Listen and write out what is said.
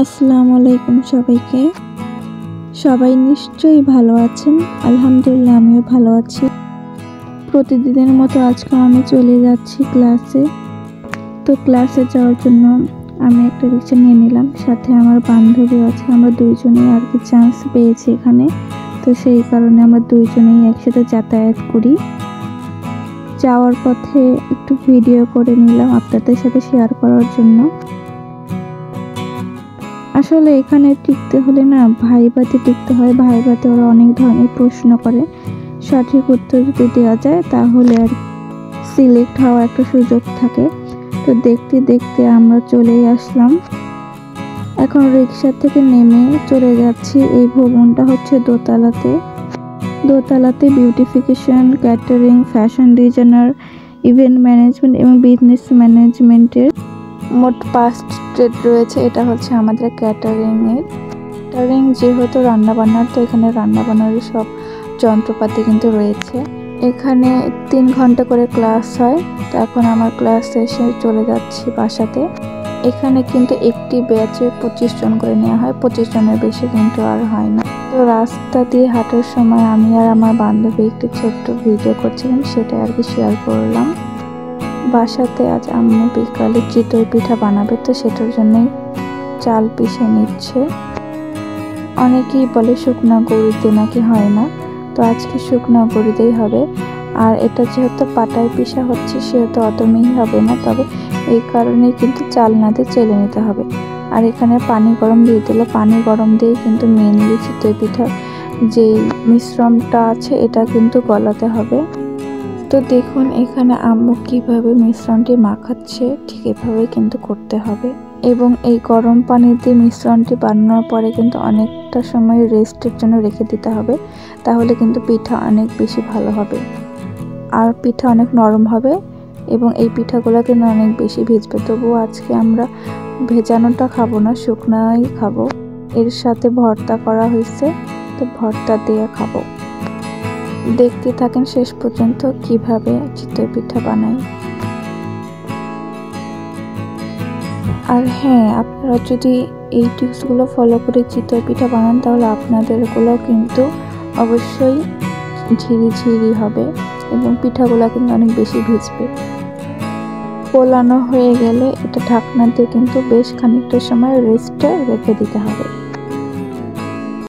আসসালামু আলাইকুম সবাইকে। সবাই নিশ্চয়ই ভালো আছেন। আলহামদুলিল্লাহ আমিও ভালো আছি। প্রতিদিনের মতো আজকে আমি চলে যাচ্ছি ক্লাসে। তো ক্লাসে যাওয়ার জন্য আমি একটা রিক্সা নিয়ে নিলাম, সাথে আমার বান্ধবী আছে। আমরা দুইজনেই আর কি চান্স পেয়েছি এখানে, তো সেই কারণে আমরা দুইজনেই একসাথে যাতায়াত করি। যাওয়ার পথে একটু ভিডিও করে নিলাম আপনাদের সাথে শেয়ার করার জন্য। আসলে এখানে টিকতে হলে না ভাইভাতে টিকতে হয়। ভাইভাতে ওরা অনেক ধরনের প্রশ্ন করে, সঠিক উত্তর যদি দেওয়া যায় তাহলে আর সিলেক্ট হওয়ার একটা সুযোগ থাকে। তো দেখতে দেখতে আমরা চলেই আসলাম। এখন রিক্সা থেকে নেমে চলে যাচ্ছি। এই ভবনটা হচ্ছে দোতলাতে beautification, catering, fashion designer, event management এবং বিজনেস ম্যানেজমেন্টের মোট 5টি ট্রেড রয়েছে। এটা হচ্ছে আমাদের ক্যাটারিং যেহেতু রান্নাবান্নার, তো এখানে রান্নাবান্নার সব যন্ত্রপাতি কিন্তু রয়েছে। এখানে 3 ঘন্টা করে ক্লাস হয়। তো এখন আমার ক্লাস শেষে চলে যাচ্ছি বাসাতে। এখানে কিন্তু একটি ব্যাচে 25 জন করে নেওয়া হয়, 25 জনের বেশি কিন্তু আর হয় না। তো রাস্তা দিয়ে হাঁটার সময় আমি আর আমার বান্ধবী একটি ছোট্ট ভিডিও করছিলাম, সেটা আর কি শেয়ার করলাম। বাসাতে আজ আম্মু বিকালে চিতই পিঠা বানাবে, তো সেটার জন্যই চাল পিষে নিচ্ছে। অনেকেই বলে শুকনা গরুতে নাকি হয় না, তো আজকে শুকনা গরুতেই হবে। আর এটা যেহেতু পাটায় পিষা হচ্ছে সেহেতু অত মিহি হবে না, তবে এই কারণে কিন্তু চাল নাতে চেলে নিতে হবে। আর এখানে পানি গরম দিয়ে দিল। পানি গরম দিয়ে কিন্তু মেনলি চিতই পিঠার যে মিশ্রণটা আছে এটা কিন্তু গলাতে হবে। তো দেখুন এখানে আম্মু কিভাবে মিশ্রণটি মাখাচ্ছে, ঠিক এভাবে কিন্তু করতে হবে। এবং এই গরম পানিতে মিশ্রণটি বানানোর পরে কিন্তু অনেকটা সময় রেস্টের জন্য রেখে দিতে হবে, তাহলে কিন্তু পিঠা অনেক বেশি ভালো হবে আর পিঠা অনেক নরম হবে এবং এই পিঠাগুলো কিন্তু অনেক বেশি ভিজবে। তবুও আজকে আমরা ভেজানোটা খাবো না, শুকনাই খাবো। এর সাথে ভর্তা করা হয়েছে, তো ভর্তা দিয়ে খাবো। দেখতে থাকেন শেষ পর্যন্ত কিভাবে চিতই পিঠা বানাই। আর হ্যাঁ, আপনারা যদি এই টিপসগুলো ফলো করে চিতই পিঠা বানান তাহলে আপনাদেরগুলো কিন্তু অবশ্যই ঝিরি হবে এবং পিঠাগুলো কিন্তু অনেক বেশি ভিজবে। পোলানো হয়ে গেলে এটা ঢাকনা দিয়ে কিন্তু বেশ খানিকটা সময় রেস্টে রেখে দিতে হবে।